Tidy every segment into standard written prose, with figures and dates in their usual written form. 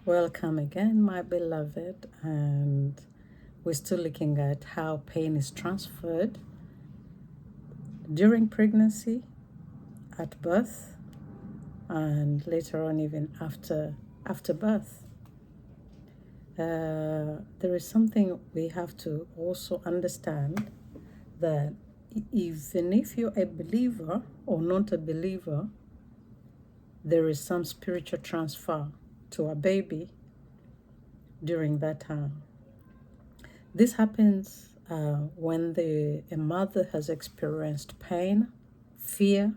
Welcome again, my beloved, and we're still looking at how pain is transferred during pregnancy, at birth, and later on even after birth. There is something we have to also understand, that even if you're a believer or not a believer, there is some spiritual transfer to a baby during that time. This happens when a mother has experienced pain, fear,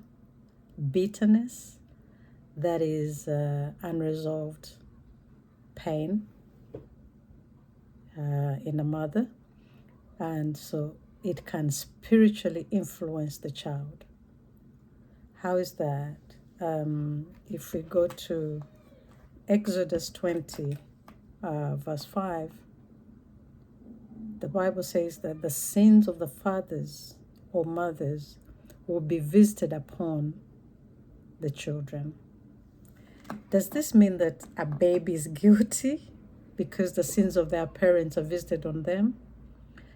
bitterness, that is unresolved pain in a mother, and so it can spiritually influence the child. How is that? If we go to Exodus 20, verse 5, the Bible says that the sins of the fathers or mothers will be visited upon the children. Does this mean that a baby is guilty because the sins of their parents are visited on them?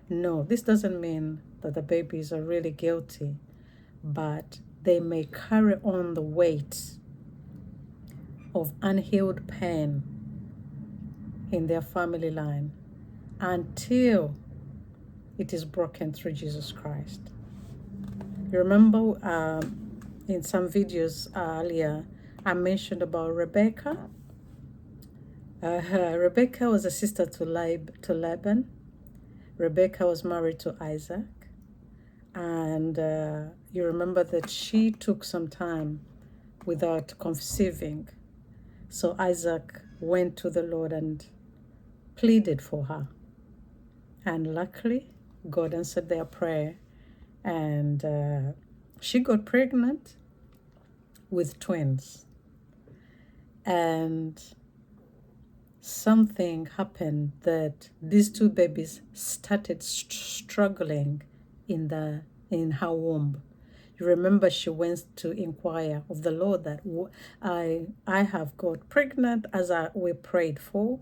No, this doesn't mean that the babies are really guilty, but they may carry on the weight of unhealed pain in their family line until it is broken through Jesus Christ. You remember in some videos earlier, I mentioned about Rebecca. Rebecca was a sister to Laban. Rebecca was married to Isaac. And you remember that she took some time without conceiving. So Isaac went to the Lord and pleaded for her. And luckily, God answered their prayer. And she got pregnant with twins. And something happened that these two babies started struggling in her womb. You remember she went to inquire of the Lord that I have got pregnant as we prayed for,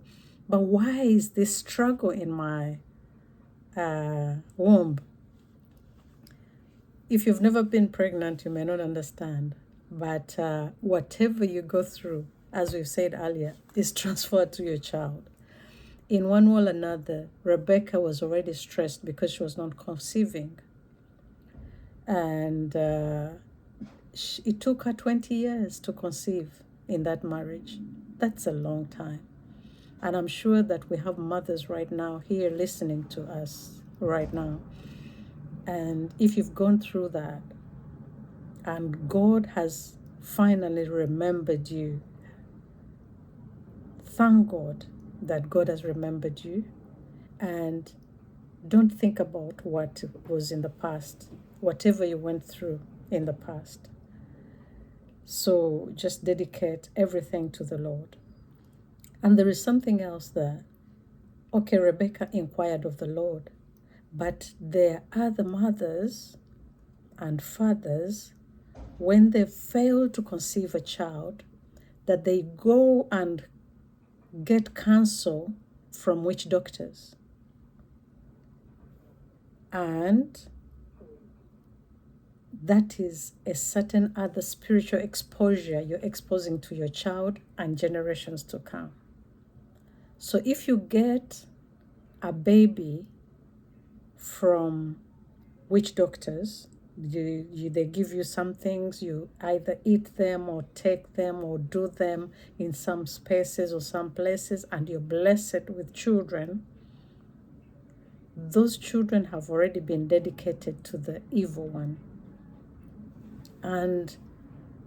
but why is this struggle in my womb? If you've never been pregnant, you may not understand, but whatever you go through, as we've said earlier, is transferred to your child. In one way or another, Rebecca was already stressed because she was not conceiving. And it took her 20 years to conceive in that marriage. That's a long time. And I'm sure that we have mothers right now here listening to us right now. And if you've gone through that and God has finally remembered you, thank God that God has remembered you, and don't think about what was in the past, whatever you went through in the past. So just dedicate everything to the Lord. And there is something else there. Okay, Rebecca inquired of the Lord, but there are other mothers and fathers, when they fail to conceive a child, that they go and get counsel from witch doctors. And that is a certain other spiritual exposure you're exposing to your child and generations to come. So if you get a baby from witch doctors, they give you some things, you either eat them or take them or do them in some spaces or some places, and you're blessed with children. Those children have already been dedicated to the evil one. And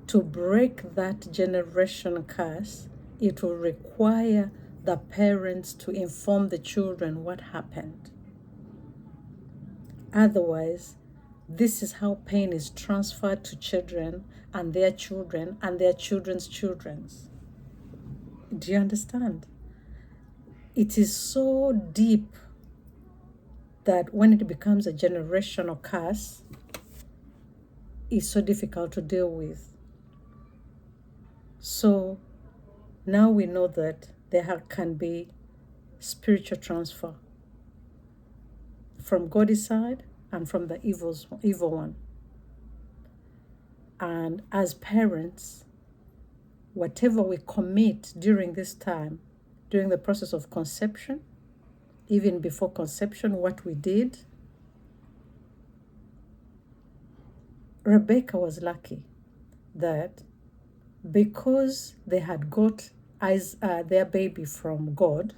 to break that generation curse, it will require the parents to inform the children what happened. Otherwise, this is how pain is transferred to children and their children and their children's children. Do you understand? It is so deep that when it becomes a generational curse, it's so difficult to deal with. So now we know that can be spiritual transfer from God's side and from the evil one. And as parents, whatever we commit during this time, during the process of conception, even before conception, what we did, Rebecca was lucky that because they had got their baby from God,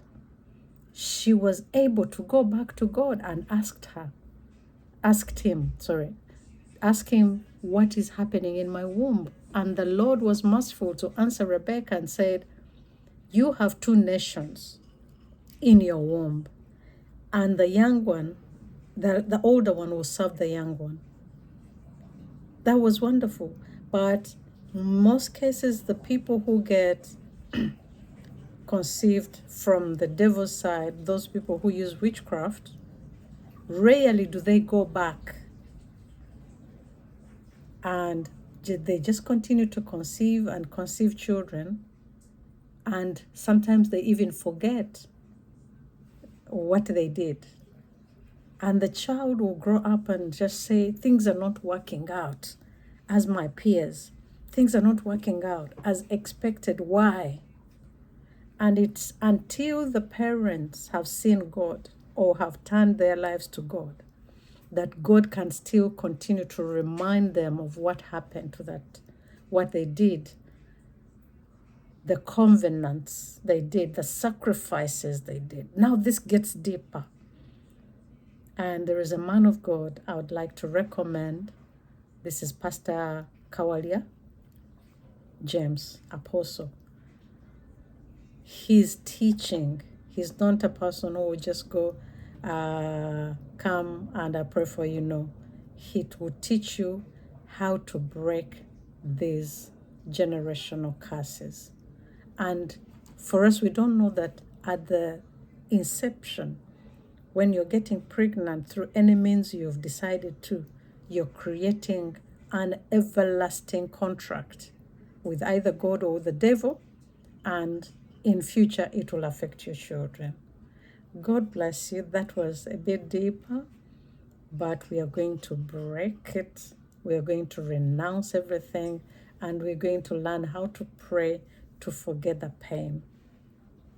she was able to go back to God and ask him, what is happening in my womb. And the Lord was merciful to answer Rebecca and said, you have 2 nations in your womb, and the young one, the older one will serve the young one. That was wonderful. But in most cases, the people who get conceived from the devil's side, those people who use witchcraft, rarely do they go back, and they just continue to conceive children, and sometimes they even forget what they did. And the child will grow up and just say, things are not working out as my peers. Things are not working out as expected. Why? And it's until the parents have seen God or have turned their lives to God that God can still continue to remind them of what happened to that, what they did, the covenants they did, the sacrifices they did. Now this gets deeper. And there is a man of God I would like to recommend. This is Pastor Kawalia James, Apostle. He's teaching. He's not a person who will just go, come and I pray for you. No. He will teach you how to break these generational curses. And for us, we don't know that at the inception, when you're getting pregnant through any means you've decided to, you're creating an everlasting contract with either God or the devil, and in future it will affect your children. God bless you. That was a bit deeper, but we are going to break it. We are going to renounce everything, and we're going to learn how to pray to forget the pain.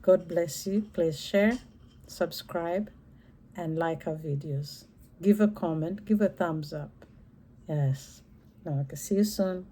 God bless you. Please share, subscribe, and like our videos. Give a comment, give a thumbs up. Yes. Okay, see you soon.